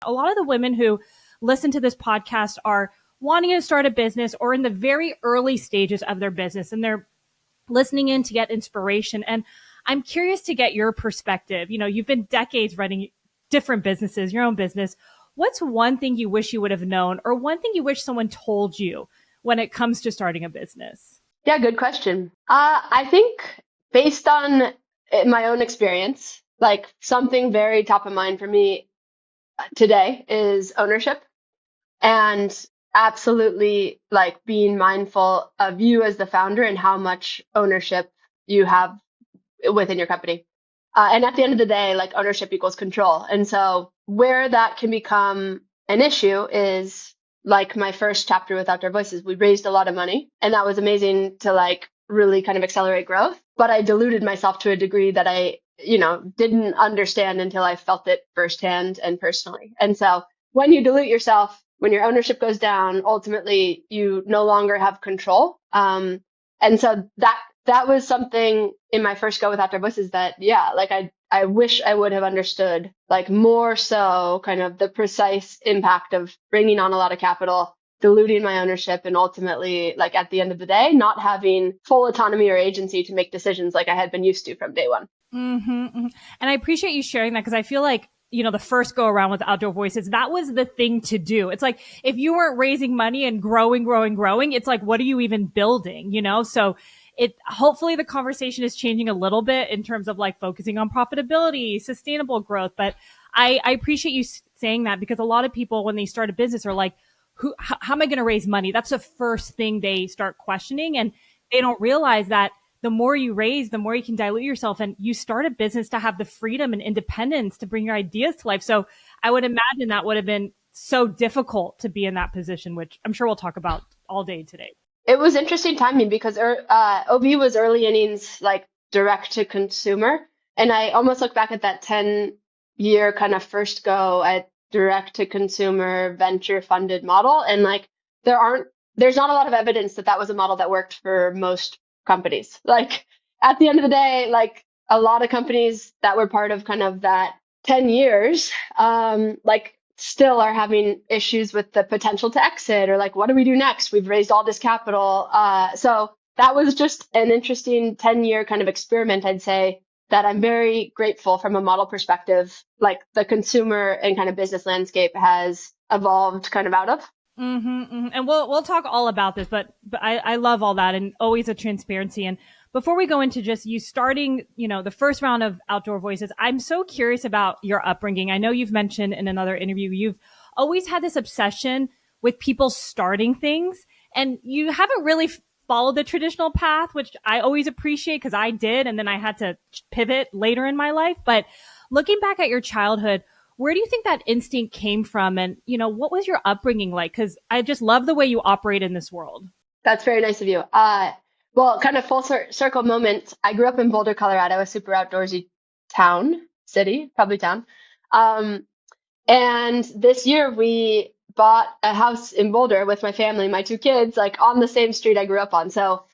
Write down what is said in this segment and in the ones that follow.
A lot of the women who listen to this podcast are wanting to start a business or in the very early stages of their business, and they're listening in to get inspiration. And I'm curious to get your perspective. You've been decades running different businesses, your own business. What's one thing you wish you would have known, or one thing you wish someone told you when it comes to starting a business? Yeah, good question. I think based on my own experience, like something very top of mind for me today is ownership, and absolutely like being mindful of you as the founder and how much ownership you have within your company. And at the end of the day, like ownership equals control. And so where that can become an issue is like my first chapter with Outdoor Voices. We raised a lot of money, and that was amazing to like really kind of accelerate growth. But I diluted myself to a degree that I, didn't understand until I felt it firsthand and personally. And so when you dilute yourself, when your ownership goes down, ultimately you no longer have control. And so that was something in my first go with Outdoor Voices that, yeah, like I wish I would have understood, like more so kind of the precise impact of bringing on a lot of capital, diluting my ownership, and ultimately, like at the end of the day, not having full autonomy or agency to make decisions like I had been used to from day one. Mm-hmm, mm-hmm. And I appreciate you sharing that, because I feel like, the first go around with Outdoor Voices, that was the thing to do. It's like, if you weren't raising money and growing, it's like, what are you even building, So hopefully the conversation is changing a little bit in terms of like focusing on profitability, sustainable growth. But I appreciate you saying that, because a lot of people, when they start a business, are like, how am I going to raise money? That's the first thing they start questioning. And they don't realize that the more you raise, the more you can dilute yourself, and you start a business to have the freedom and independence to bring your ideas to life. So I would imagine that would have been so difficult to be in that position, which I'm sure we'll talk about all day today. It was interesting timing because OV was early innings, like direct to consumer. And I almost look back at that 10-year kind of first go at direct to consumer venture funded model. And like, there's not a lot of evidence that was a model that worked for most companies. Like at the end of the day, like a lot of companies that were part of kind of that 10 years, like still are having issues with the potential to exit, or like, what do we do next? We've raised all this capital. So that was just an interesting 10-year kind of experiment, I'd say, that I'm very grateful from a model perspective, like the consumer and kind of business landscape has evolved kind of out of. Mm-hmm, mm-hmm. And we'll talk all about this, but I love all that, and always a transparency. And before we go into just you starting, the first round of Outdoor Voices, I'm so curious about your upbringing. I know you've mentioned in another interview, you've always had this obsession with people starting things, and you haven't really followed the traditional path, which I always appreciate, because I did, and then I had to pivot later in my life. But looking back at your childhood, where do you think that instinct came from? And, what was your upbringing like? Because I just love the way you operate in this world. That's very nice of you. Well, kind of full circle moment. I grew up in Boulder, Colorado, a super outdoorsy probably town. And this year we bought a house in Boulder with my family, my two kids, like on the same street I grew up on. So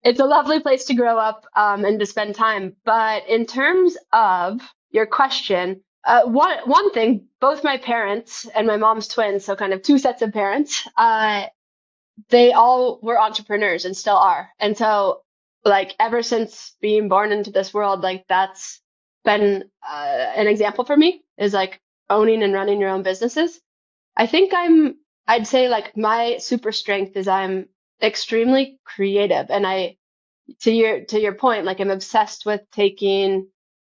it's a lovely place to grow up and to spend time. But in terms of your question, one thing, both my parents and my mom's twins, so kind of two sets of parents, they all were entrepreneurs and still are. And so like ever since being born into this world, like that's been an example for me, is like owning and running your own businesses. I think I'd say like my super strength is I'm extremely creative. And to your point, like I'm obsessed with taking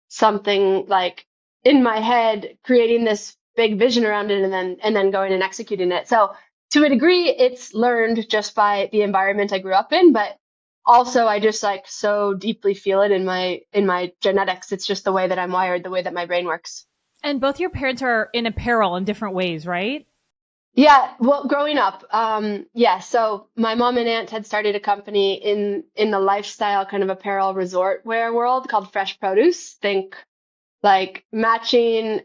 something like in my head, creating this big vision around it, and then going and executing it. So to a degree, it's learned just by the environment I grew up in, but also I just like so deeply feel it in my genetics. It's just the way that I'm wired, the way that my brain works. And both your parents are in apparel in different ways, right? Yeah, well, growing up, yeah. So my mom and aunt had started a company in the lifestyle kind of apparel resort wear world called Fresh Produce. Think like matching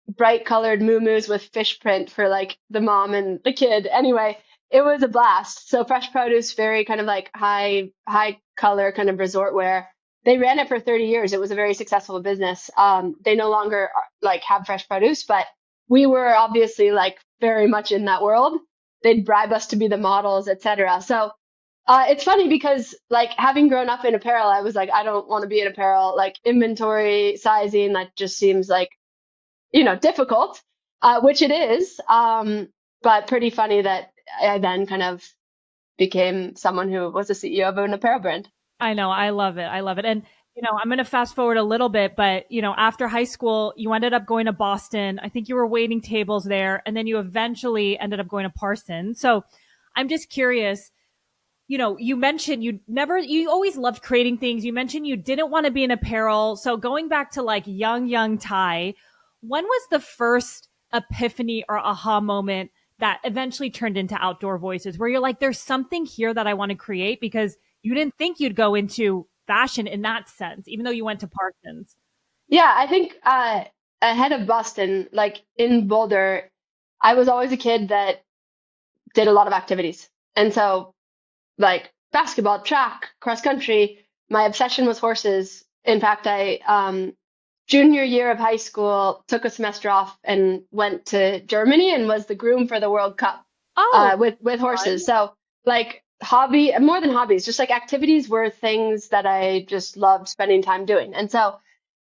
bright colored muumuus with fish print for like the mom and the kid. Anyway, it was a blast. So Fresh Produce, very kind of like high color kind of resort wear. They ran it for 30 years. It was a very successful business. They no longer like have Fresh Produce, but we were obviously like very much in that world. They'd bribe us to be the models, etc. So it's funny because like having grown up in apparel, I was like, I don't want to be in apparel. Like inventory sizing, that just seems like, difficult, which it is. But pretty funny that I then kind of became someone who was a CEO of an apparel brand. I know. I love it. I love it. And, I'm going to fast forward a little bit, but, after high school, you ended up going to Boston. I think you were waiting tables there, and then you eventually ended up going to Parsons. So I'm just curious, you mentioned you always loved creating things. You mentioned you didn't want to be in apparel. So going back to like young Ty, when was the first epiphany or aha moment that eventually turned into Outdoor Voices where you're like, there's something here that I want to create because you didn't think you'd go into fashion in that sense, even though you went to Parsons? Yeah, I think ahead of Boston, like in Boulder, I was always a kid that did a lot of activities. And so, like basketball, track, cross country, my obsession was horses. In fact, junior year of high school, took a semester off and went to Germany and was the groom for the World Cup Oh, with fun. horses. So, like, more than hobbies, just like activities were things that I just loved spending time doing. And so,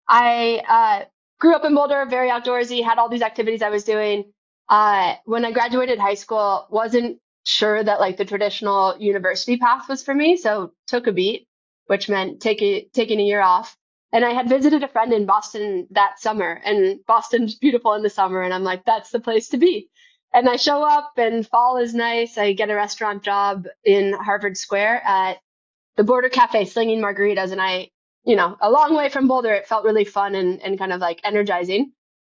I grew up in Boulder, very outdoorsy, had all these activities I was doing. When I graduated high school, wasn't sure that like the traditional university path was for me, so took a beat, which meant taking a year off. And I had visited a friend in Boston that summer, and Boston's beautiful in the summer, and I'm like, that's the place to be. And I show up, and fall is nice. I get a restaurant job in Harvard Square at the Border Cafe slinging margaritas. And a long way from Boulder, it felt really fun and kind of like energizing.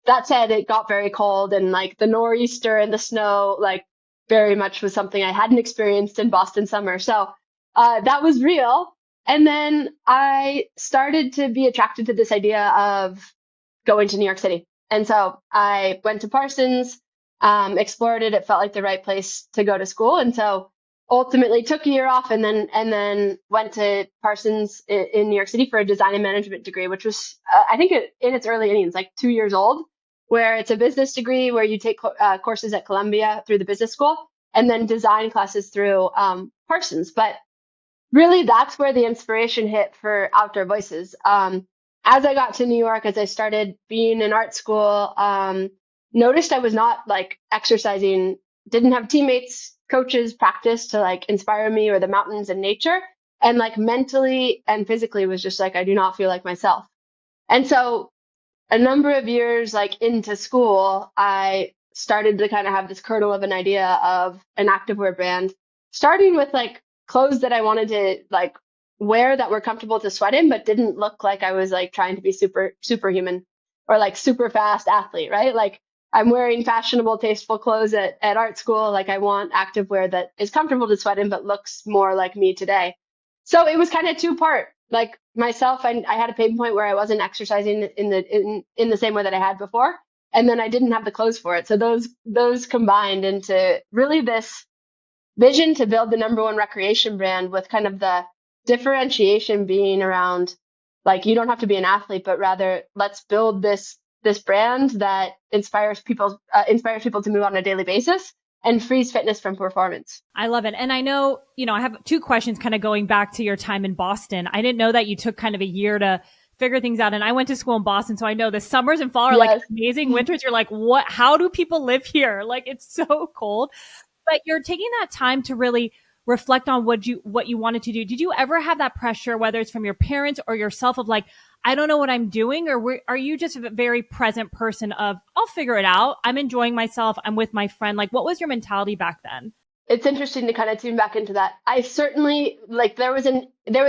That said, it got very cold and like the nor'easter and the snow, like very much was something I hadn't experienced in Boston summer. So that was real. And then I started to be attracted to this idea of going to New York City. And so I went to Parsons, explored it. It felt like the right place to go to school. And so ultimately took a year off and then went to Parsons in New York City for a design and management degree, which was, I think in its early innings, like 2 years old, where it's a business degree where you take courses at Columbia through the business school and then design classes through Parsons. But really that's where the inspiration hit for Outdoor Voices. As I got to New York, as I started being in art school, noticed I was not like exercising, didn't have teammates, coaches, practice to like inspire me or the mountains and nature. And like mentally and physically was just like, I do not feel like myself. And so a number of years like into school, I started to kind of have this kernel of an idea of an activewear brand, starting with like clothes that I wanted to like wear that were comfortable to sweat in, but didn't look like I was like trying to be superhuman or like super fast athlete, right? Like I'm wearing fashionable, tasteful clothes at art school. Like I want activewear that is comfortable to sweat in, but looks more like me today. So it was kind of two part. Like myself, I had a pain point where I wasn't exercising in the same way that I had before, and then I didn't have the clothes for it. So those combined into really this vision to build the number one recreation brand with kind of the differentiation being around like you don't have to be an athlete, but rather let's build this brand that inspires people to move on a daily basis and frees fitness from performance. I love it. And I know, I have two questions kind of going back to your time in Boston. I didn't know that you took kind of a year to figure things out. And I went to school in Boston. So I know the summers and fall are like Yes. amazing. Winters, you're like, what, how do people live here? Like it's so cold, but you're taking that time to really reflect on what you wanted to do. Did you ever have that pressure, whether it's from your parents or yourself of like, I don't know what I'm doing? Or are you just a very present person of, I'll figure it out. I'm enjoying myself. I'm with my friend. Like, what was your mentality back then? It's interesting to kind of tune back into that. I certainly like there was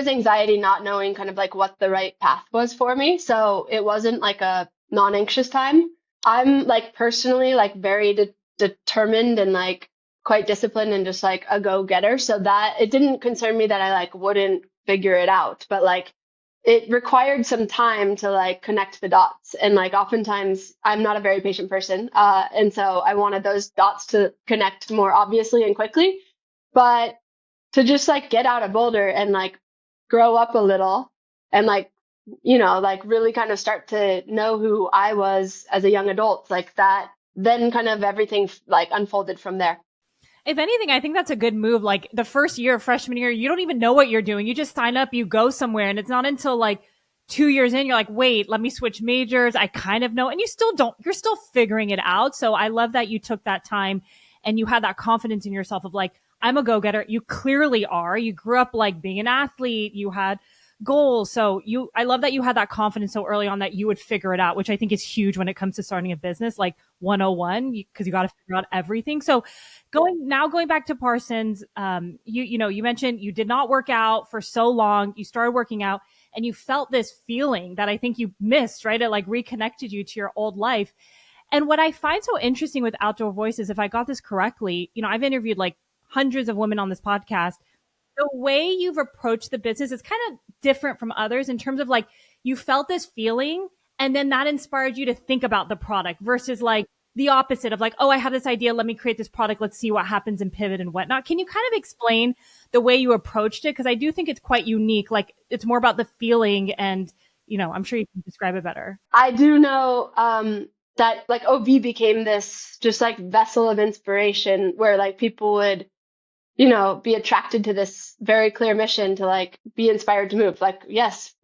anxiety not knowing kind of like what the right path was for me. So it wasn't like a non-anxious time. I'm like personally like very determined and like quite disciplined and just like a go-getter. So that it didn't concern me that I like wouldn't figure it out, but like it required some time to like connect the dots. And like oftentimes I'm not a very patient person. And so I wanted those dots to connect more obviously and quickly. But to just like get out of Boulder and like grow up a little and like, like really kind of start to know who I was as a young adult, like that then kind of everything like unfolded from there. If anything, I think that's a good move. Like the first year, freshman year, you don't even know what you're doing. You just sign up, you go somewhere, and it's not until like 2 years in, you're like, wait, let me switch majors. I kind of know. And you still don't, you're still figuring it out. So I love that you took that time and you had that confidence in yourself of like, I'm a go getter. You clearly are. You grew up like being an athlete. You had goals. So I love that you had that confidence so early on that you would figure it out, which I think is huge when it comes to starting a business, like 101, because you got to figure out everything. So going back to Parsons, you mentioned you did not work out for so long. You started working out and you felt this feeling that I think you missed, right? It like reconnected you to your old life. And what I find so interesting with Outdoor Voices, if I got this correctly, I've interviewed like hundreds of women on this podcast. The way you've approached the business is kind of different from others in terms of like you felt this feeling and then that inspired you to think about the product versus like the opposite of like, oh, I have this idea. Let me create this product. Let's see what happens and pivot and whatnot. Can you kind of explain the way you approached it? Because I do think it's quite unique. Like it's more about the feeling and, I'm sure you can describe it better. I do know that like OV became this just like vessel of inspiration where like people would, be attracted to this very clear mission to like be inspired to move. Like, yes,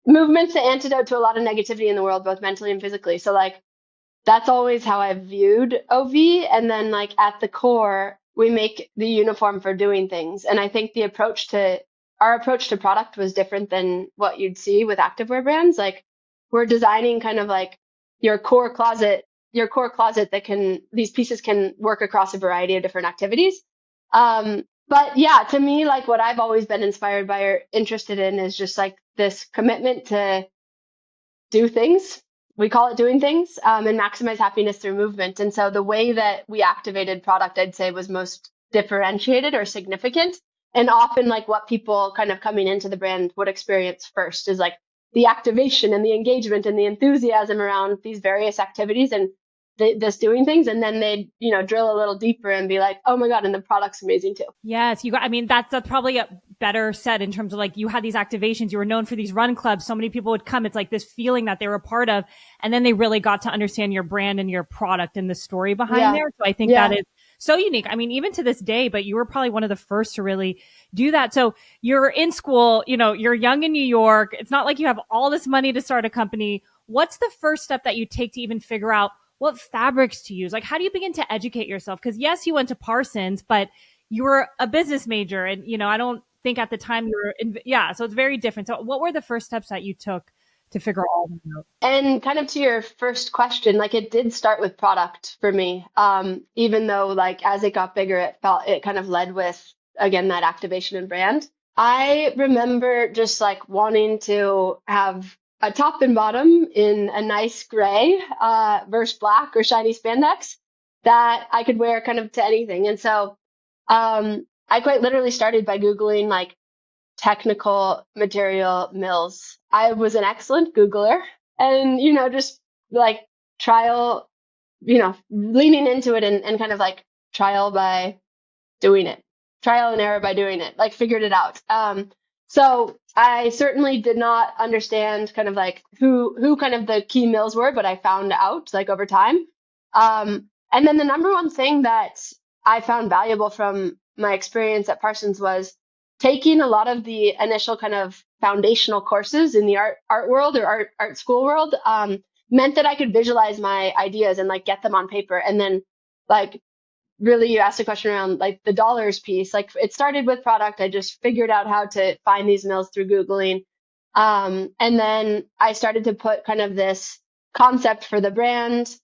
movement's the antidote to a lot of negativity in the world, both mentally and physically. So like, that's always how I viewed OV. And then like at the core, we make the uniform for doing things. And I think our approach to product was different than what you'd see with activewear brands. Like we're designing kind of like your core closet that these pieces can work across a variety of different activities. But yeah, to me, like what I've always been inspired by or interested in is just like this commitment to do things. We call it doing things, and maximize happiness through movement. And so the way that we activated product, I'd say, was most differentiated or significant. And often like what people kind of coming into the brand would experience first is like the activation and the engagement and the enthusiasm around these various activities and this doing things. And then they'd, drill a little deeper and be like, oh my God, and the product's amazing too. Yes. That's probably a better said in terms of like you had these activations, you were known for these run clubs. So many people would come. It's like this feeling that they were a part of. And then they really got to understand your brand and your product and the story behind there. So I think that is so unique. Even to this day, but you were probably one of the first to really do that. So you're in school, you're young in New York. It's not like you have all this money to start a company. What's the first step that you take to even figure out what fabrics to use? Like, how do you begin to educate yourself? Because yes, you went to Parsons, but you were a business major and, I don't think at the time you were so it's very different. So what were the first steps that you took to figure all that out? And kind of to your first question, like it did start with product for me. Even though like as it got bigger, it kind of led with, again, that activation and brand. I remember just like wanting to have a top and bottom in a nice gray versus black or shiny spandex that I could wear kind of to anything. And so I quite literally started by Googling like technical material mills. I was an excellent Googler and, just like trial, leaning into it and kind of like trial and error by doing it, like figured it out. So I certainly did not understand kind of like who kind of the key mills were, but I found out like over time. And then the number one thing that I found valuable from my experience at Parsons was taking a lot of the initial kind of foundational courses in the art world or art school world, meant that I could visualize my ideas and like get them on paper. And then like really, you asked a question around like the dollars piece. Like it started with product. I just figured out how to find these mills through Googling. And then I started to put kind of this concept for the brand,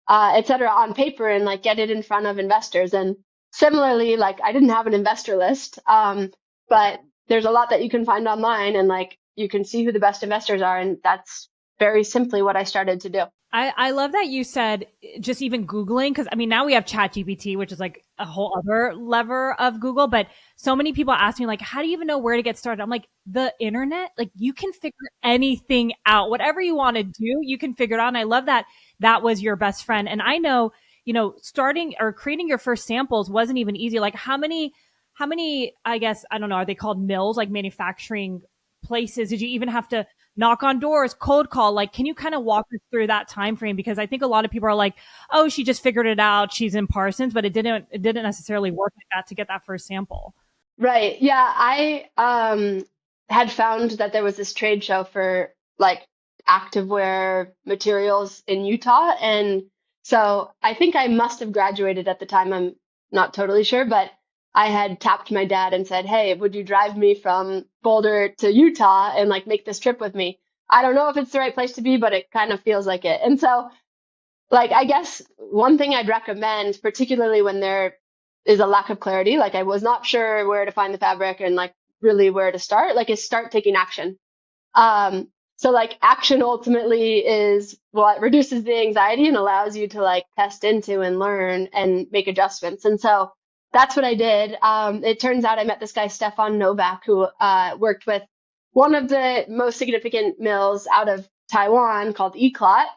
et cetera, on paper and like get it in front of investors. And similarly, like I didn't have an investor list, but there's a lot that you can find online and like you can see who the best investors are. And that's very simply what I started to do. I love that you said just even Googling, because now we have ChatGPT, which is like a whole other lever of Google. But so many people ask me like, how do you even know where to get started? I'm like, the internet, like you can figure anything out. Whatever you want to do, you can figure it out. And I love that that was your best friend. And I know, starting or creating your first samples wasn't even easy. Like how many, I guess, I don't know, are they called mills, like manufacturing places? Did you even have to knock on doors, cold call. Like, can you kind of walk us through that time frame? Because I think a lot of people are like, oh, she just figured it out. She's in Parsons, but it didn't necessarily work like that to get that first sample. Right. Yeah, I had found that there was this trade show for like activewear materials in Utah, and so I think I must have graduated at the time. I'm not totally sure, but I had tapped my dad and said, "Hey, would you drive me from Boulder to Utah and like make this trip with me? I don't know if it's the right place to be, but it kind of feels like it." And so like, I guess one thing I'd recommend, particularly when there is a lack of clarity, like I was not sure where to find the fabric and like really where to start, like is start taking action. So like action ultimately is what reduces the anxiety and allows you to like test into and learn and make adjustments. And so that's what I did. It turns out I met this guy, Stefan Novak, who worked with one of the most significant mills out of Taiwan called Eclot.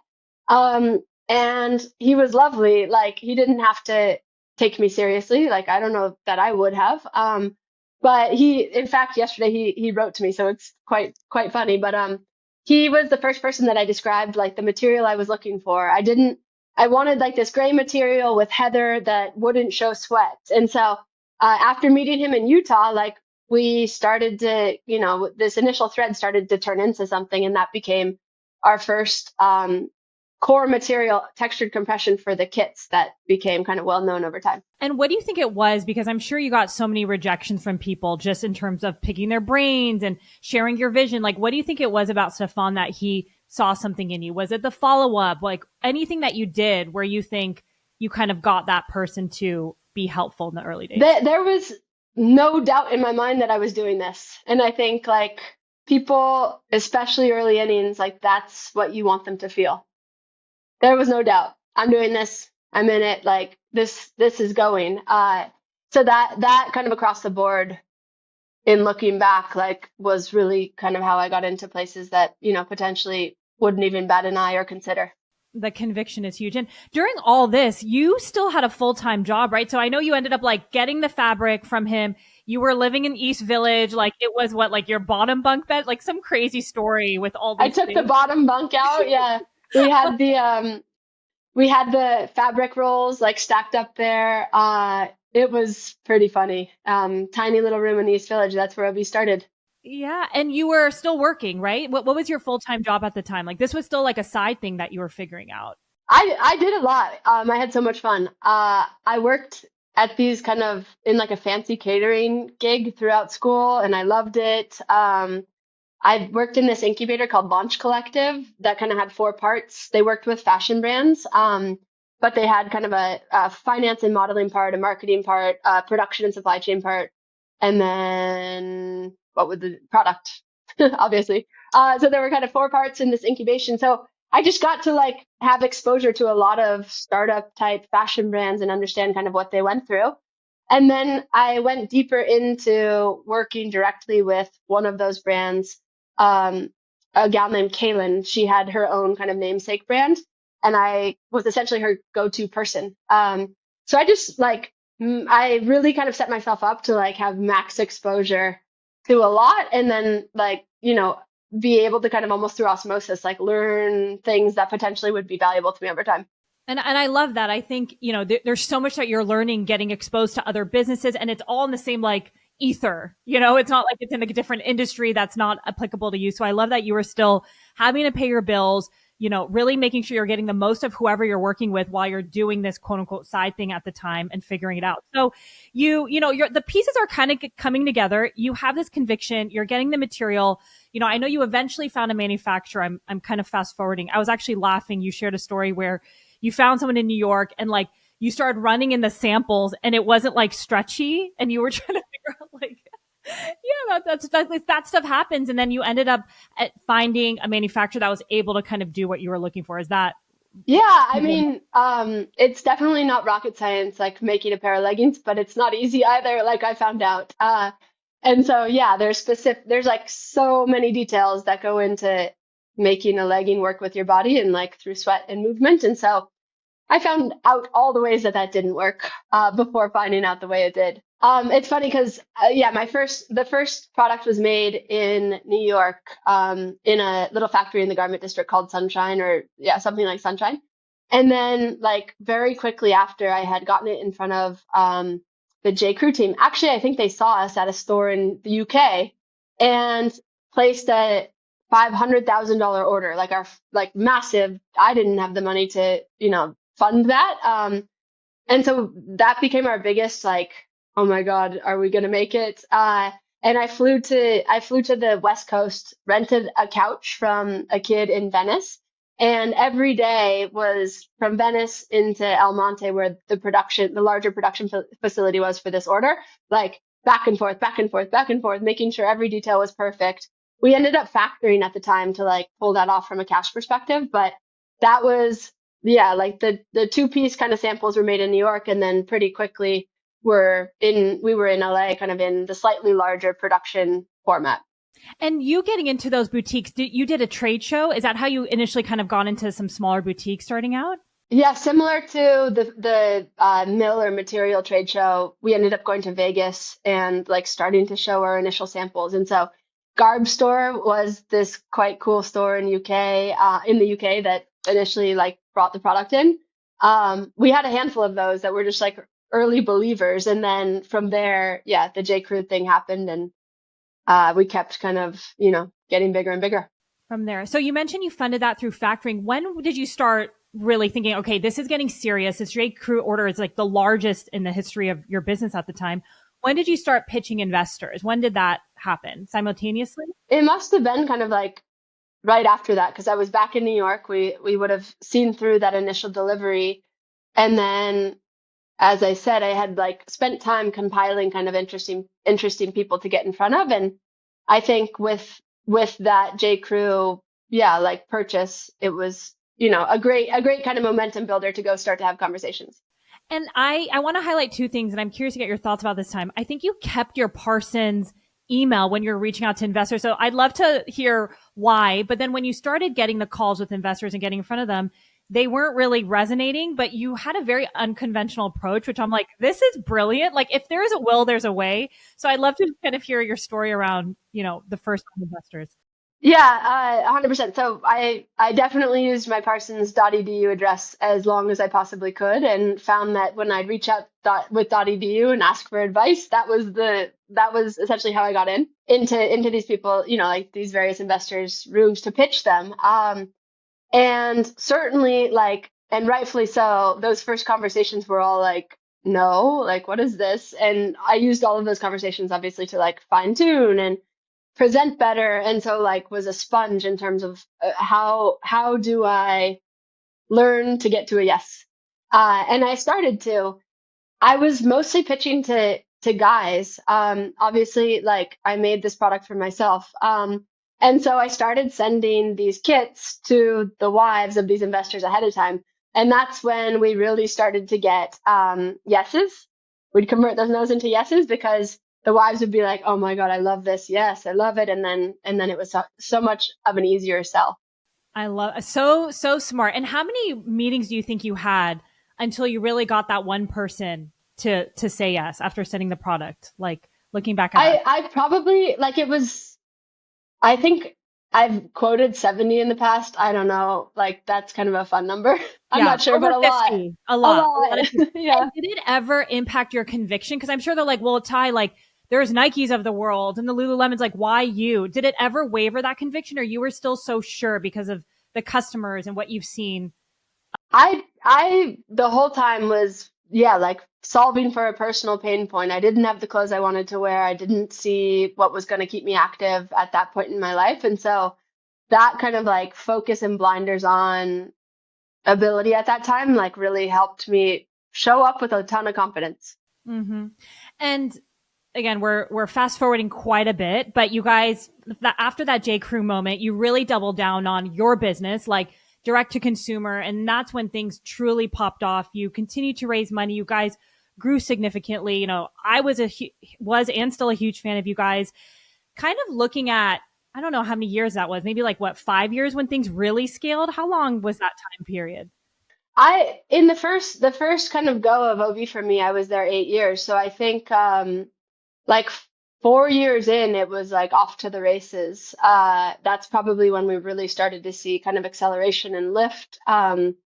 And he was lovely. Like he didn't have to take me seriously. Like I don't know that I would have. But he, in fact, yesterday he wrote to me, so it's quite funny. But he was the first person that I described like the material I was looking for. I wanted like this gray material with heather that wouldn't show sweat. And so after meeting him in Utah, like we started to, this initial thread started to turn into something, and that became our first core material textured compression for the kits that became kind of well known over time. And what do you think it was? Because I'm sure you got so many rejections from people just in terms of picking their brains and sharing your vision. Like, what do you think it was about Stefan that he saw something in you? Was it the follow up? Like anything that you did where you think you kind of got that person to be helpful in the early days? There was no doubt in my mind that I was doing this. And I think like people, especially early innings, like that's what you want them to feel. There was no doubt. I'm doing this. I'm in it. Like this is going. So that kind of across the board in looking back, like was really kind of how I got into places that, potentially wouldn't even bat an eye or consider. The conviction is huge. And during all this, you still had a full-time job, right? So I know you ended up like getting the fabric from him. You were living in East Village. Like it was what, like your bottom bunk bed, like some crazy story with all these I took things. the bottom bunk out. Yeah. We had the fabric rolls like stacked up there. It was pretty funny. Tiny little room in the East Village. That's where Obi started. Yeah. And you were still working, right? What was your full-time job at the time? Like this was still like a side thing that you were figuring out. I did a lot. I had so much fun. I worked at these kind of in like a fancy catering gig throughout school, and I loved it. I worked in this incubator called Launch Collective that kind of had four parts. They worked with fashion brands, but they had kind of a finance and modeling part, a marketing part, a production and supply chain part, and then what was the product, obviously. So there were kind of four parts in this incubation. So I just got to like have exposure to a lot of startup type fashion brands and understand kind of what they went through. And then I went deeper into working directly with one of those brands, a gal named Kaylin. She had her own kind of namesake brand, and I was essentially her go-to person. So I just like, I really kind of set myself up to like have max exposure to a lot, and then like, be able to kind of almost through osmosis, like learn things that potentially would be valuable to me over time. And I love that. I think, there's so much that you're learning, getting exposed to other businesses, and it's all in the same like ether. It's not like it's in a different industry that's not applicable to you. So I love that you were still having to pay your bills, really making sure you're getting the most of whoever you're working with while you're doing this quote unquote side thing at the time and figuring it out. So the pieces are kind of coming together. You have this conviction, you're getting the material. I know you eventually found a manufacturer. I'm kind of fast forwarding. I was actually laughing. You shared a story where you found someone in New York and like you started running in the samples and it wasn't like stretchy and you were trying to figure out like, yeah, that stuff happens. And then you ended up finding a manufacturer that was able to kind of do what you were looking for. Is that? Yeah, I mean, it's definitely not rocket science, like making a pair of leggings, but it's not easy either, like I found out. And so, yeah, there's like so many details that go into making a legging work with your body and like through sweat and movement. And so I found out all the ways that that didn't work before finding out the way it did. It's funny because yeah, the first product was made in New York in a little factory in the garment district called Sunshine, or yeah, something like Sunshine. And then like very quickly after, I had gotten it in front of the J. Crew team. Actually, I think they saw us at a store in the UK and placed a $500,000 order, like our like massive. I didn't have the money to, fund that. And so that became our biggest, like, oh my God, are we gonna make it? And I flew to the West Coast, rented a couch from a kid in Venice, and every day was from Venice into El Monte, where the larger production facility was for this order, like back and forth, back and forth, back and forth, making sure every detail was perfect. We ended up factoring at the time to like pull that off from a cash perspective, but that was, yeah, like the two-piece kind of samples were made in New York, and then pretty quickly we were in LA, kind of in the slightly larger production format. And you getting into those boutiques, you did a trade show? Is that how you initially kind of got into some smaller boutiques starting out? Yeah, similar to the mill or material trade show, we ended up going to Vegas and like starting to show our initial samples. And so Garb Store was this quite cool store in the UK that initially like brought the product in. We had a handful of those that were just like early believers, and then from there, yeah, the J. Crew thing happened, and we kept kind of, getting bigger and bigger. From there. So you mentioned you funded that through factoring. When did you start really thinking, okay, this is getting serious? This J. Crew order is like the largest in the history of your business at the time. When did you start pitching investors? When did that happen? Simultaneously? It must have been kind of like right after that, because I was back in New York. We would have seen through that initial delivery, and then, as I said, I had like spent time compiling kind of interesting people to get in front of, and I think with that J. Crew, yeah, like purchase, it was, a great kind of momentum builder to go start to have conversations. And I want to highlight two things, and I'm curious to get your thoughts about this time. I think you kept your Parsons email when you're reaching out to investors. So I'd love to hear why. But then when you started getting the calls with investors and getting in front of them, they weren't really resonating, but you had a very unconventional approach, which I'm like, this is brilliant. Like if there is a will, there's a way. So I'd love to kind of hear your story around, the first time investors. Yeah, 100%. So I definitely used my Parsons.edu address as long as I possibly could, and found that when I'd reach out with .edu and ask for advice, that was essentially how I got into these people, like these various investors' rooms to pitch them. And certainly, like, and rightfully so, those first conversations were all like, no, like, what is this? And I used all of those conversations obviously to like fine tune and present better. And so like was a sponge in terms of how do I learn to get to a yes? And I started to. I was mostly pitching to guys. Obviously, like I made this product for myself. And so I started sending these kits to the wives of these investors ahead of time. And that's when we really started to get yeses. We'd convert those no's into yeses, because the wives would be like, "Oh my God, I love this. Yes, I love it." And then it was so much of an easier sell. I love so smart. And how many meetings do you think you had until you really got that one person to say yes after sending the product? Like looking back at I probably like it was. I think I've quoted 70 in the past. I don't know. Like that's kind of a fun number. I'm yeah, not sure, over but a lot. 50, a A lot, a lot lot. of people. Yeah. And did it ever impact your conviction? Because I'm sure they're like, well, Ty, like there's Nikes of the world and the Lululemons, like why you? Did it ever waver that conviction, or you were still so sure because of the customers and what you've seen? I the whole time was, yeah, like solving for a personal pain point. I didn't have the clothes I wanted to wear. I didn't see what was going to keep me active at that point in my life. And so that kind of like focus and blinders on ability at that time, like really helped me show up with a ton of confidence. Mm-hmm. And again, we're fast forwarding quite a bit, but you guys, after that J. Crew moment, you really doubled down on your business, like direct to consumer, and that's when things truly popped off. You continued to raise money. You guys grew significantly. I was and still a huge fan of you guys. Kind of looking at, I don't know how many years that was, maybe like what, 5 years when things really scaled. How long was that time period? In the first kind of go of OB for me, I was there 8 years. So I think like 4 years in, it was like off to the races. That's probably when we really started to see kind of acceleration and lift.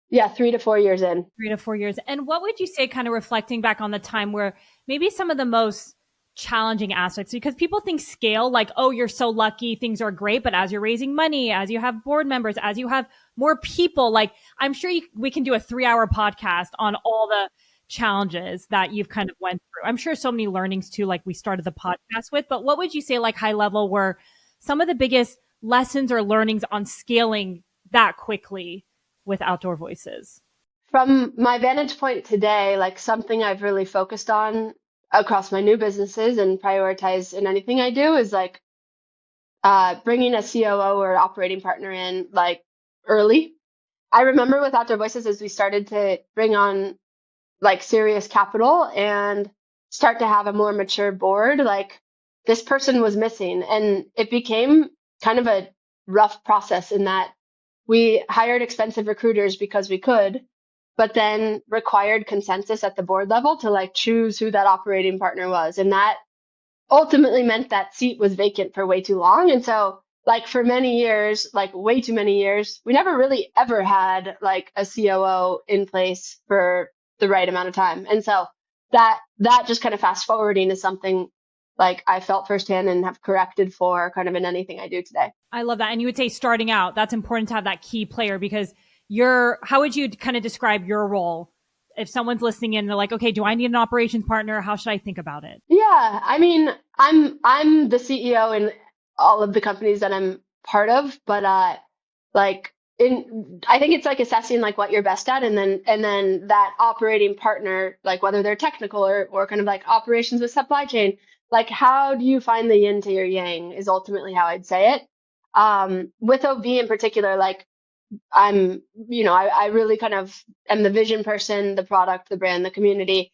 Yeah, 3 to 4 years in. 3 to 4 years. And what would you say, kind of reflecting back on the time where maybe some of the most challenging aspects, because people think scale, like, oh, you're so lucky, things are great. But as you're raising money, as you have board members, as you have more people, like, I'm sure we can do a 3 hour podcast on all the challenges that you've kind of went through. I'm sure so many learnings too, like we started the podcast with. But what would you say, like high level, were some of the biggest lessons or learnings on scaling that quickly with Outdoor Voices? From my vantage point today, like something I've really focused on across my new businesses and prioritize in anything I do is like bringing a COO or operating partner in like early. I remember with Outdoor Voices as we started to bring on like serious capital and start to have a more mature board, like this person was missing. And it became kind of a rough process in that we hired expensive recruiters because we could, but then required consensus at the board level to like choose who that operating partner was. And that ultimately meant that seat was vacant for way too long. And so, like, for many years, like way too many years, we never really ever had like a COO in place for the right amount of time. And so that just kind of fast forwarding is something like I felt firsthand and have corrected for kind of in anything I do today. I love that. And you would say starting out, that's important to have that key player because how would you kind of describe your role? If someone's listening in, they're like, okay, do I need an operations partner? How should I think about it? Yeah, I mean, I'm the CEO in all of the companies that I'm part of, but like in I think it's like assessing like what you're best at and then that operating partner, like whether they're technical or kind of like operations with supply chain, like how do you find the yin to your yang is ultimately how I'd say it. With OB in particular, like I really kind of am the vision person, the product, the brand, the community,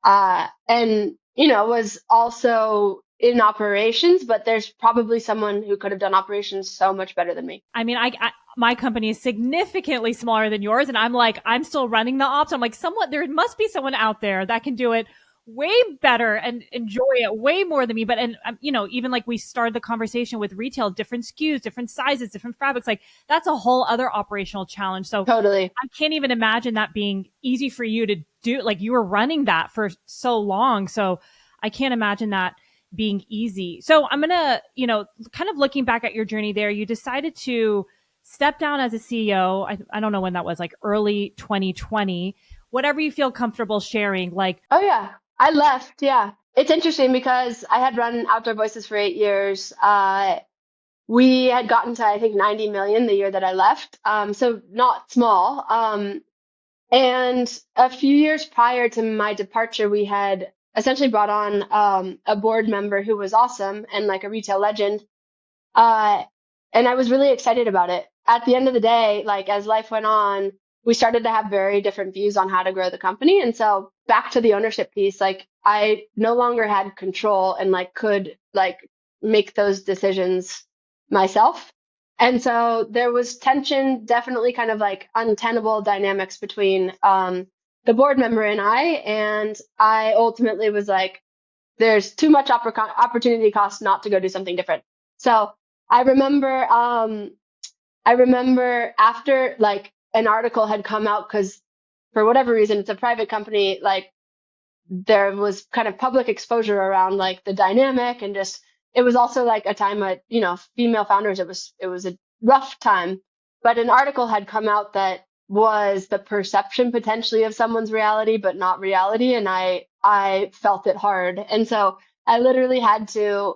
and was also in operations, but there's probably someone who could have done operations so much better than me. I mean, my company is significantly smaller than yours, and I'm still running the ops. I'm like, there must be someone out there that can do it way better and enjoy it way more than me. But, and even like we started the conversation with retail, different SKUs, different sizes, different fabrics, like that's a whole other operational challenge. So Totally. I can't even imagine that being easy for you to do. Like you were running that for so long. So I can't imagine that being easy. So I'm going to, kind of looking back at your journey there, you decided to step down as a CEO. I don't know when that was, like early 2020, whatever you feel comfortable sharing. Like, oh yeah, I left. Yeah. It's interesting because I had run Outdoor Voices for 8 years. We had gotten to, I think, 90 million the year that I left. So not small. And a few years prior to my departure, we had essentially brought on a board member who was awesome and like a retail legend. Uh, and I was really excited about it. At the end of the day, like as life went on, we started to have very different views on how to grow the company. And so back to the ownership piece, like I no longer had control and like could like make those decisions myself. And so there was tension, definitely kind of like untenable dynamics between the board member and I ultimately was like, there's too much opportunity cost not to go do something different. So I remember, I remember after like an article had come out because for whatever reason it's a private company, like there was kind of public exposure around like the dynamic and just it was also like a time at female founders it was a rough time, but an article had come out that was the perception potentially of someone's reality but not reality, and I felt it hard, and so I literally had to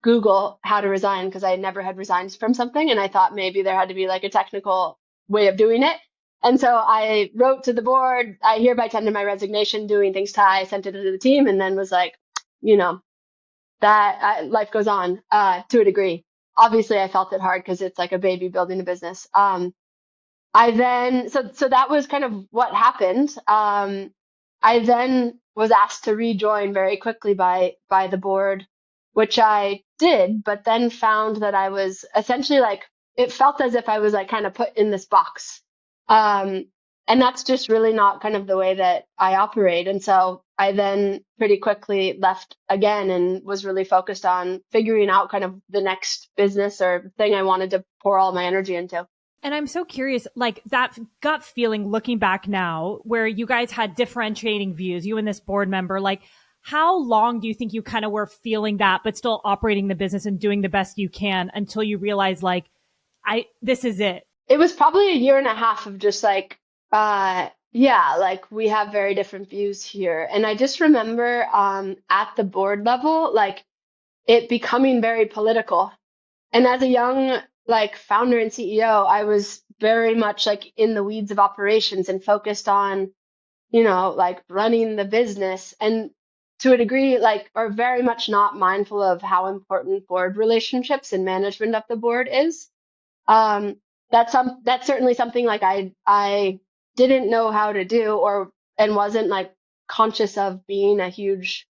Google how to resign because I never had resigned from something, and I thought maybe there had to be like a technical way of doing it. And so I wrote to the board, I hereby tender my resignation, doing things Ty, sent it to the team, and then was like, you know, life goes on to a degree. Obviously, I felt it hard because it's like a baby building a business. I then, so that was kind of what happened. I then was asked to rejoin very quickly by the board, which I did, but then found that I was essentially like, it felt as if I was like kind of put in this box. Um, And that's just really not kind of the way that I operate. And so I then pretty quickly left again and was really focused on figuring out kind of the next business or thing I wanted to pour all my energy into. And I'm so curious, like that gut feeling looking back now, where you guys had differentiating views, you and this board member, like how long do you think you kind of were feeling that, but still operating the business and doing the best you can until you realize like, this is it? It was probably a year and a half of just like, yeah, like we have very different views here. And I just remember, at the board level, like it becoming very political. And as a young, like founder and CEO, I was very much like in the weeds of operations and focused on, like running the business and to a degree, like, are very much not mindful of how important board relationships and management of the board is. Um, that's certainly something like I didn't know how to do and wasn't like conscious of being a huge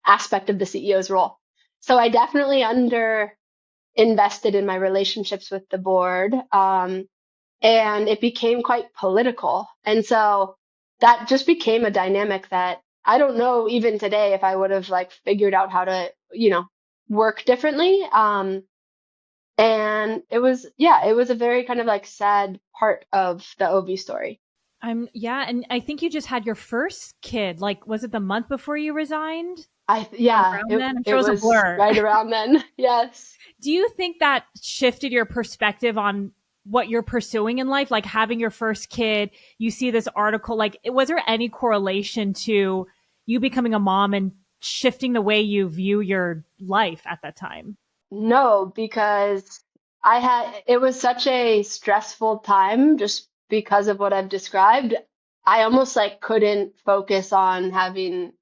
aspect of the CEO's role. So I definitely under invested in my relationships with the board. And it became quite political. And so that just became a dynamic that I don't know even today if I would have like figured out how to, work differently. And it was a very kind of like sad part of the OV story. Yeah. And I think you just had your first kid. Like, was it the month before you resigned? Yeah, Around then? I'm it sure it was a was blur. right around then. Yes. Do you think that shifted your perspective on what you're pursuing in life? Like having your first kid, you see this article, like, was there any correlation to you becoming a mom and shifting the way you view your life at that time? No, because it was such a stressful time just because of what I've described. I almost like couldn't focus on having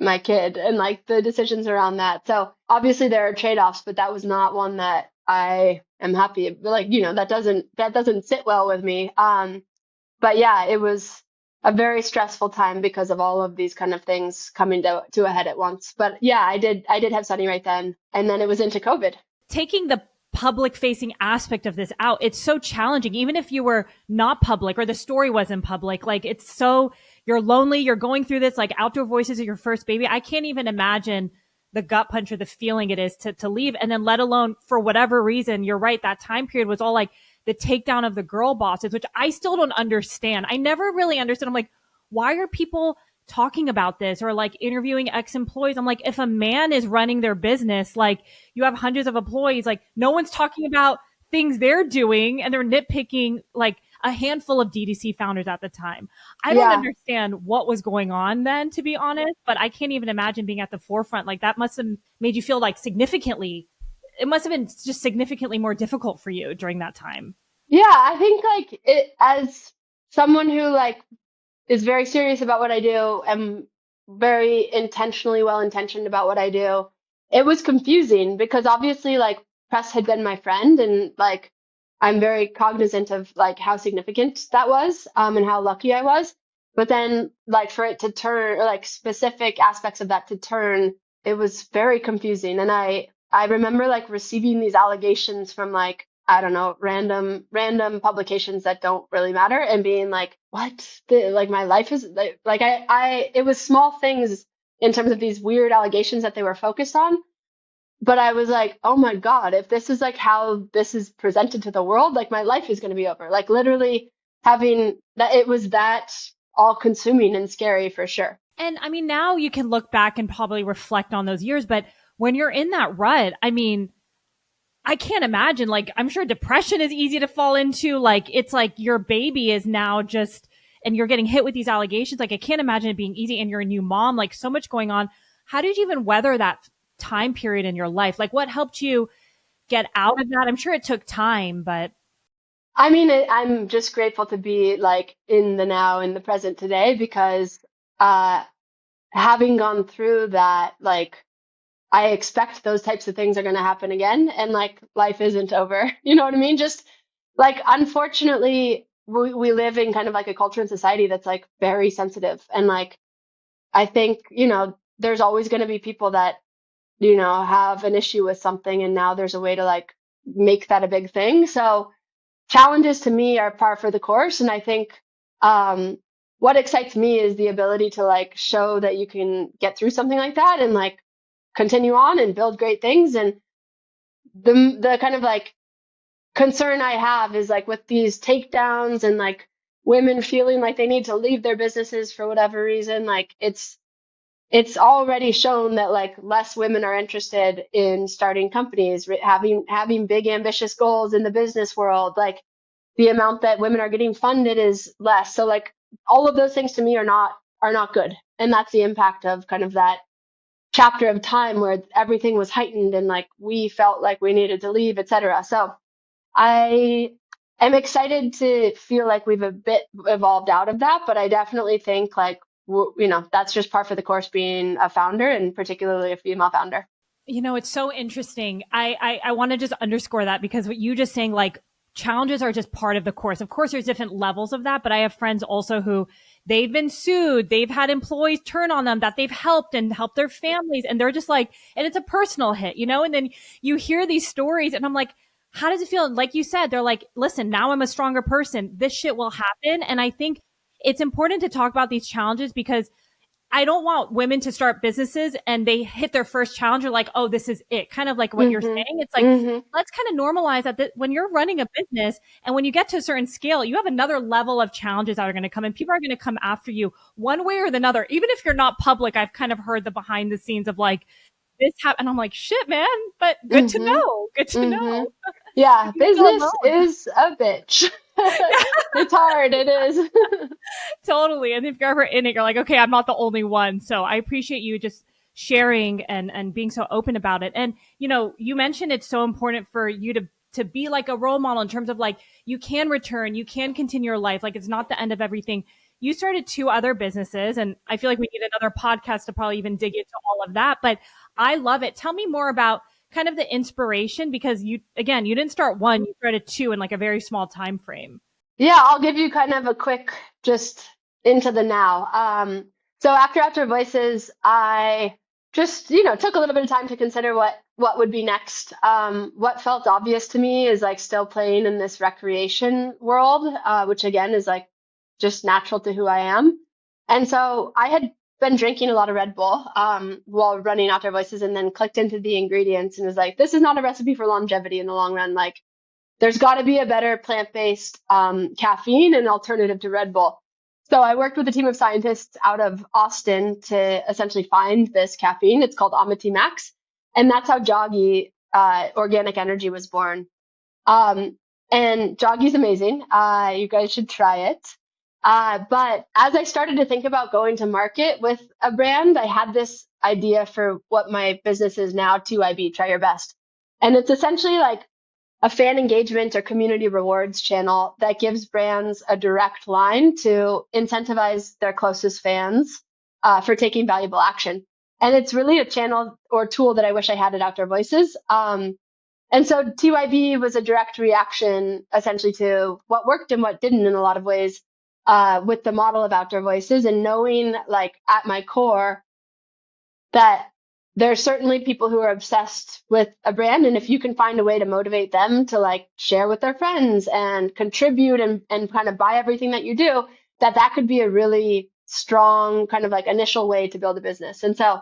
my kid and like the decisions around that. So obviously there are trade-offs, but that was not one that I am happy. Like, that doesn't sit well with me. But yeah, it was a very stressful time because of all of these kind of things coming to a head at once. But yeah, I did have Sunny right then. And then it was into COVID. Taking the public facing aspect of this out, it's so challenging. Even if you were not public or the story wasn't public, like you're lonely, you're going through this, like Outdoor Voices of your first baby. I can't even imagine the gut punch or the feeling it is to leave. And then let alone for whatever reason, you're right. That time period was all like the takedown of the girl bosses, which I still don't understand. I never really understood. I'm like, why are people talking about this or like interviewing ex-employees? I'm like, if a man is running their business, like you have hundreds of employees, like no one's talking about things they're doing and they're nitpicking like a handful of DTC founders at the time. I don't Yeah. understand what was going on then, to be honest, but I can't even imagine being at the forefront. Like that must have made you feel like it must have been just significantly more difficult for you during that time. Yeah, I think like it as someone who like is very serious about what I do and very intentionally well intentioned about what I do. It was confusing because obviously like press had been my friend and like I'm very cognizant of like how significant that was and how lucky I was. But then like for it to turn or like specific aspects of that to turn, it was very confusing. And I remember like receiving these allegations from like I don't know, random publications that don't really matter and being like, what? Like my life is like it was small things in terms of these weird allegations that they were focused on. But I was like, oh my God, if this is like how this is presented to the world, like my life is going to be over. Like literally having that, it was that all consuming and scary for sure. And I mean, now you can look back and probably reflect on those years, but when you're in that rut, I mean, I can't imagine, like, I'm sure depression is easy to fall into. Like, it's like your baby is now just, and you're getting hit with these allegations. Like, I can't imagine it being easy and you're a new mom, like so much going on. How did you even weather that time period in your life? Like, what helped you get out of that? I'm sure it took time, but I mean, I'm just grateful to be like in the now, in the present today, because uh, having gone through that, like, I expect those types of things are going to happen again, and like life isn't over. You know what I mean? Just like, unfortunately, we live in kind of like a culture and society that's like very sensitive. And like, I think, there's always going to be people that, have an issue with something, and now there's a way to like make that a big thing. So challenges to me are par for the course. And I think What excites me is the ability to like show that you can get through something like that and like continue on and build great things. And the kind of like concern I have is like with these takedowns and like women feeling like they need to leave their businesses for whatever reason, like it's already shown that like less women are interested in starting companies, having big ambitious goals in the business world. Like the amount that women are getting funded is less. So like all of those things to me are not good. And that's the impact of kind of that chapter of time where everything was heightened and like we felt like we needed to leave, etc. So I am excited to feel like we've a bit evolved out of that, but I definitely think like that's just par for the course being a founder and particularly a female founder. It's so interesting. I want to just underscore that because what you just saying, like, challenges are just part of the course. Of course, there's different levels of that, but I have friends also who they've been sued. They've had employees turn on them that they've helped and helped their families. And they're just like, and it's a personal hit, and then you hear these stories and I'm like, how does it feel? Like you said, they're like, listen, now I'm a stronger person. This shit will happen. And I think it's important to talk about these challenges because I don't want women to start businesses and they hit their first challenge or like, oh, this is it. Kind of like what you're saying. It's like, let's kind of normalize that when you're running a business and when you get to a certain scale, you have another level of challenges that are going to come and people are going to come after you one way or another. Even if you're not public, I've kind of heard the behind the scenes of like this happened. And I'm like, shit, man, but good to know. Good to know. Yeah. Business is a bitch. It's hard. It is. Totally. And if you're ever in it, you're like, okay, I'm not the only one. So I appreciate you just sharing and being so open about it. And, you mentioned it's so important for you to be like a role model in terms of like, you can return, you can continue your life. Like it's not the end of everything. You started 2 other businesses and I feel like we need another podcast to probably even dig into all of that, but I love it. Tell me more about kind of the inspiration because you didn't start 1, you started 2 in like a very small time frame. Yeah, I'll give you kind of a quick just into the now. So after Outdoor Voices, I just, took a little bit of time to consider what would be next. What felt obvious to me is like still playing in this recreation world, which again is like just natural to who I am. And so I had been drinking a lot of Red Bull while running Outdoor Voices and then clicked into the ingredients and was like, this is not a recipe for longevity in the long run. Like there's got to be a better plant-based caffeine and alternative to Red Bull. So I worked with a team of scientists out of Austin to essentially find this caffeine. It's called Amity Max. And that's how Joggy Organic Energy was born. And Joggy's amazing. You guys should try it. But as I started to think about going to market with a brand, I had this idea for what my business is now, 2IB, Try Your Best. And it's essentially like a fan engagement or community rewards channel that gives brands a direct line to incentivize their closest fans for taking valuable action. And it's really a channel or tool that I wish I had at Outdoor Voices. And so TYB was a direct reaction essentially to what worked and what didn't in a lot of ways with the model of Outdoor Voices and knowing like at my core that there are certainly people who are obsessed with a brand. And if you can find a way to motivate them to like share with their friends and contribute and kind of buy everything that you do, that could be a really strong kind of like initial way to build a business. And so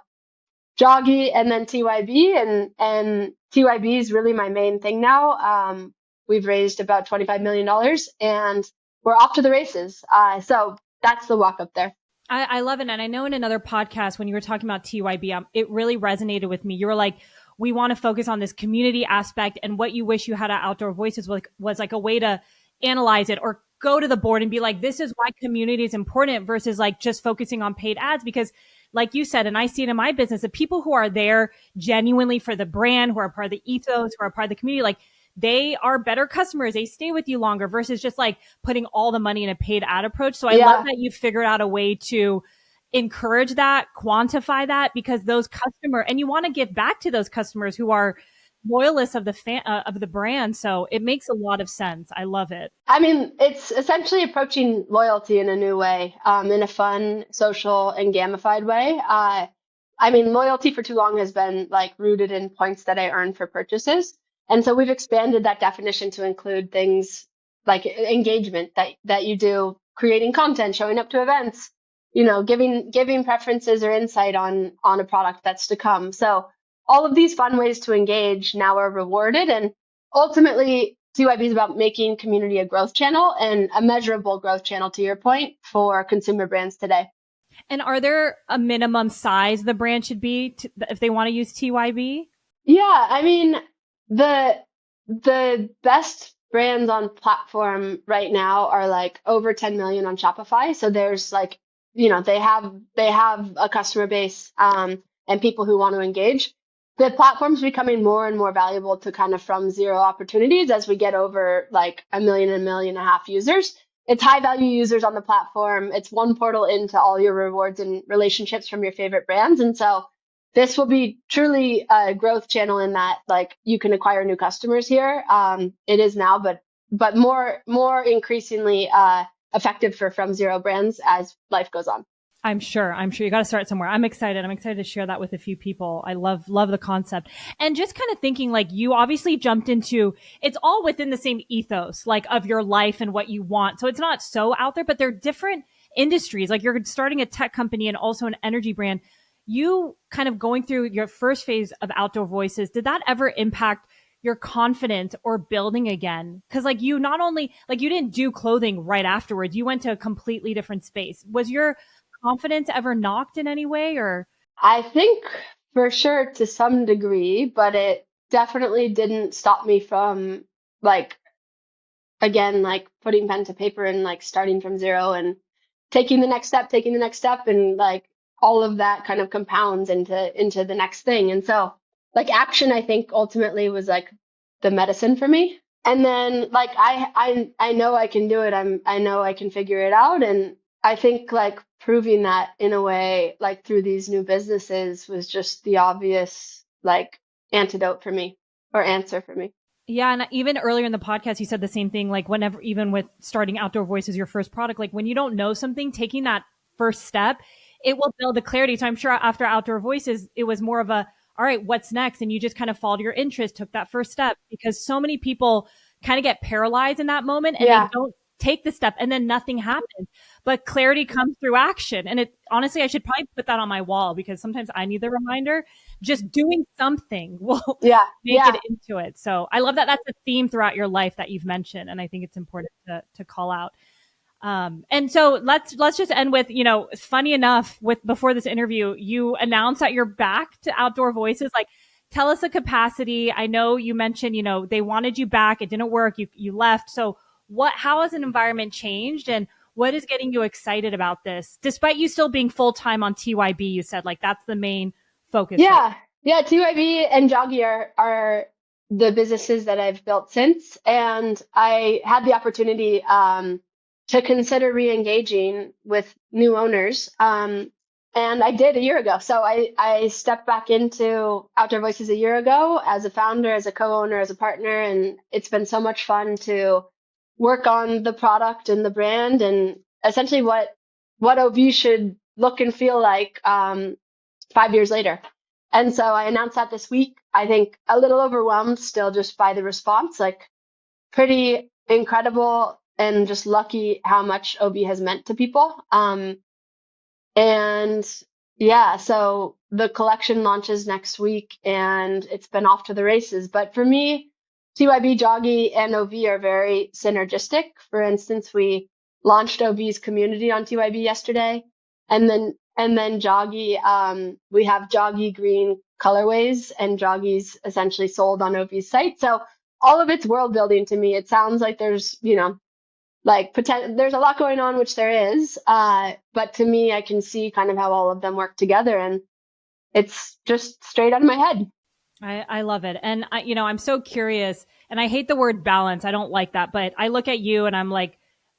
Joggy and then TYB and TYB is really my main thing now. We've raised about $25 million and we're off to the races. So that's the walk up there. I love it. And I know in another podcast, when you were talking about TYB, it really resonated with me. You were like, we want to focus on this community aspect. And what you wish you had at Outdoor Voices was like a way to analyze it or go to the board and be like, this is why community is important versus like just focusing on paid ads. Because like you said, and I see it in my business, the people who are there genuinely for the brand, who are part of the ethos, who are part of the community, like they are better customers. They stay with you longer versus just like putting all the money in a paid ad approach. So I love that you figured out a way to encourage that, quantify that, because those and you want to give back to those customers who are loyalists of the brand. So it makes a lot of sense. I love it. I mean, it's essentially approaching loyalty in a new way, in a fun, social, and gamified way. I mean, loyalty for too long has been like rooted in points that I earn for purchases. And so we've expanded that definition to include things like engagement that you do creating content, showing up to events, you know, giving preferences or insight on a product that's to come. So all of these fun ways to engage now are rewarded, and ultimately TYB is about making community a growth channel and a measurable growth channel, to your point, for consumer brands today. And are there a minimum size the brand should be if they want to use TYB? Yeah, I mean, the best brands on platform right now are like over 10 million on Shopify. So there's like, you know, they have a customer base and people who want to engage. The platform's becoming more and more valuable to kind of from zero opportunities as we get over like a million and a million and a half users. It's high value users on the platform. It's one portal into all your rewards and relationships from your favorite brands. And so this will be truly a growth channel in that like you can acquire new customers here. It is now, but more increasingly effective for from zero brands as life goes on. I'm sure you got to start somewhere. I'm excited. I'm excited to share that with a few people. I love the concept. And just kind of thinking like you obviously jumped into, it's all within the same ethos, like of your life and what you want. So it's not so out there, but they're different industries. Like you're starting a tech company and also an energy brand. You kind of going through your first phase of Outdoor Voices, did that ever impact your confidence or building again? Because like you not only like you didn't do clothing right afterwards, you went to a completely different space. Was your confidence ever knocked in any way or? I think for sure to some degree, but it definitely didn't stop me from like again like putting pen to paper and like starting from zero and taking the next step and like all of that kind of compounds into the next thing. And so like action I think ultimately was like the medicine for me. And then like I know I can do it. I know I can figure it out. And I think like proving that in a way like through these new businesses was just the obvious like antidote for me or answer for me. Yeah. And even earlier in the podcast, you said the same thing. Like whenever, even with starting Outdoor Voices, your first product, like when you don't know something, taking that first step, it will build the clarity. So I'm sure after Outdoor Voices, it was more of a, all right, what's next? And you just kind of followed your interest, took that first step because so many people kind of get paralyzed in that moment and they don't take the step and then nothing happens. But clarity comes through action. And it honestly, I should probably put that on my wall because sometimes I need the reminder. Just doing something will make it into it. So I love that that's a theme throughout your life that you've mentioned. And I think it's important to call out. And so let's just end with, you know, funny enough with before this interview, you announced that you're back to Outdoor Voices. Like tell us the capacity. I know you mentioned, you know, they wanted you back. It didn't work. You left. So how has an environment changed and what is getting you excited about this? Despite you still being full time on TYB, you said like that's the main focus. Yeah. Right? Yeah. TYB and Joggy are the businesses that I've built since. And I had the opportunity to consider re-engaging with new owners. And I did a year ago. So I stepped back into Outdoor Voices a year ago as a founder, as a co-owner, as a partner. And it's been so much fun to work on the product and the brand and essentially what OV should look and feel like 5 years later. And so I announced that this week. I think a little overwhelmed still just by the response, like pretty incredible and just lucky how much OV has meant to people. And yeah, so the collection launches next week and it's been off to the races. But for me, TYB, Joggy, and OV are very synergistic. For instance, we launched OV's community on TYB yesterday. And then Joggy, we have Joggy green colorways and Joggy's essentially sold on OV's site. So all of it's world building to me. It sounds like there's, you know, like there's a lot going on, which there is. But to me, I can see kind of how all of them work together and it's just straight out of my head. I love it. And you know, I'm so curious and I hate the word balance. I don't like that, but I look at you and I'm like,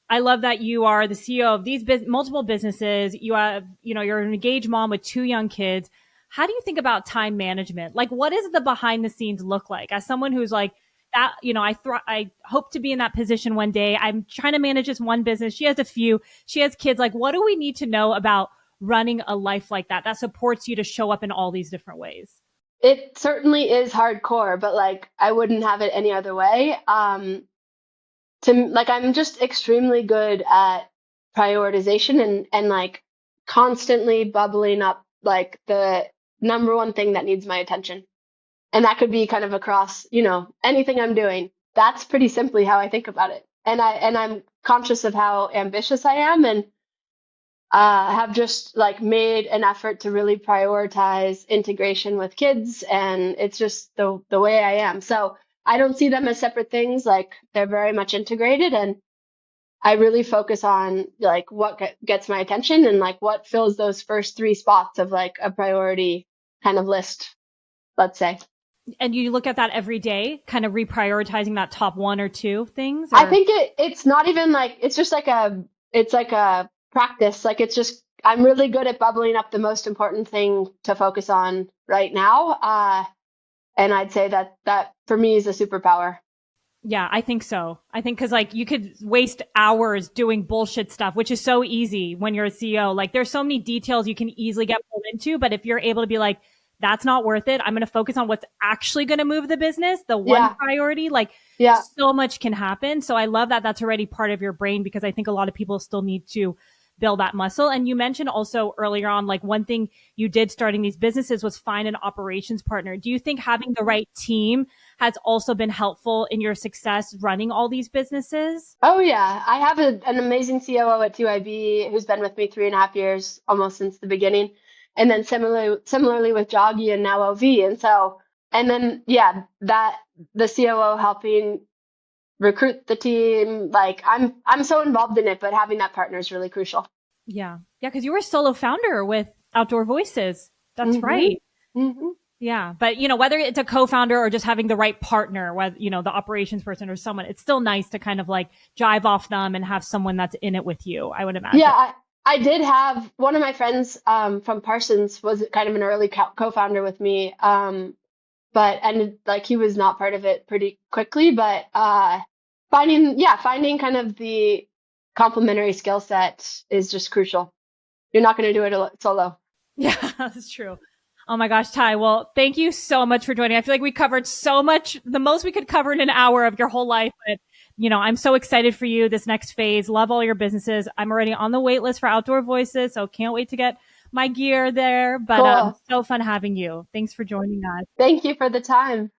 I love that you are the CEO of these multiple businesses. You have, you know, you're an engaged mom with 2 young kids. How do you think about time management? Like, what does the behind the scenes look like as someone who's like that? You know, I hope to be in that position one day. I'm trying to manage this one business. She has a few, she has kids. Like, what do we need to know about running a life like that supports you to show up in all these different ways? It certainly is hardcore, but like, I wouldn't have it any other way. I'm just extremely good at prioritization and like constantly bubbling up like the number one thing that needs my attention. And that could be kind of across, anything I'm doing. That's pretty simply how I think about it. And I'm conscious of how ambitious I am and have just like made an effort to really prioritize integration with kids, and it's just the way I am. So I don't see them as separate things. Like they're very much integrated, and I really focus on like what gets my attention and like what fills those first three spots of like a priority kind of list, let's say. And you look at that every day, kind of reprioritizing that top one or two things? I think it's not even like it's just like it's like a practice. Like it's just I'm really good at bubbling up the most important thing to focus on right now. And I'd say that for me is a superpower. Yeah, I think so. I think because like you could waste hours doing bullshit stuff, which is so easy when you're a CEO. Like there's so many details you can easily get pulled into, but if you're able to be like, that's not worth it. I'm going to focus on what's actually going to move the business, the one priority, like so much can happen. So I love that that's already part of your brain, because I think a lot of people still need to build that muscle. And you mentioned also earlier on, like one thing you did starting these businesses was find an operations partner. Do you think having the right team has also been helpful in your success running all these businesses? Oh yeah. I have an amazing COO at 2IB who's been with me 3.5 years, almost since the beginning. And then similarly with Joggy and now LV. And so, and then, that the COO helping recruit the team, like I'm so involved in it, but having that partner is really crucial. Yeah. Yeah. Cause you were a solo founder with Outdoor Voices. That's right. Mm-hmm. Yeah. But whether it's a co-founder or just having the right partner, whether, the operations person or someone, it's still nice to kind of like jive off them and have someone that's in it with you, I would imagine. Yeah. I did have one of my friends from Parsons was kind of an early co-founder with me, but ended like he was not part of it pretty quickly. But finding kind of the complementary skill set is just crucial. You're not going to do it solo. Yeah, that's true. Oh my gosh, Ty. Well, thank you so much for joining. I feel like we covered so much, the most we could cover in an hour of your whole life. But, I'm so excited for you this next phase. Love all your businesses. I'm already on the wait list for Outdoor Voices, so can't wait to get my gear there. But Cool. so fun having you. Thanks for joining us. Thank you for the time.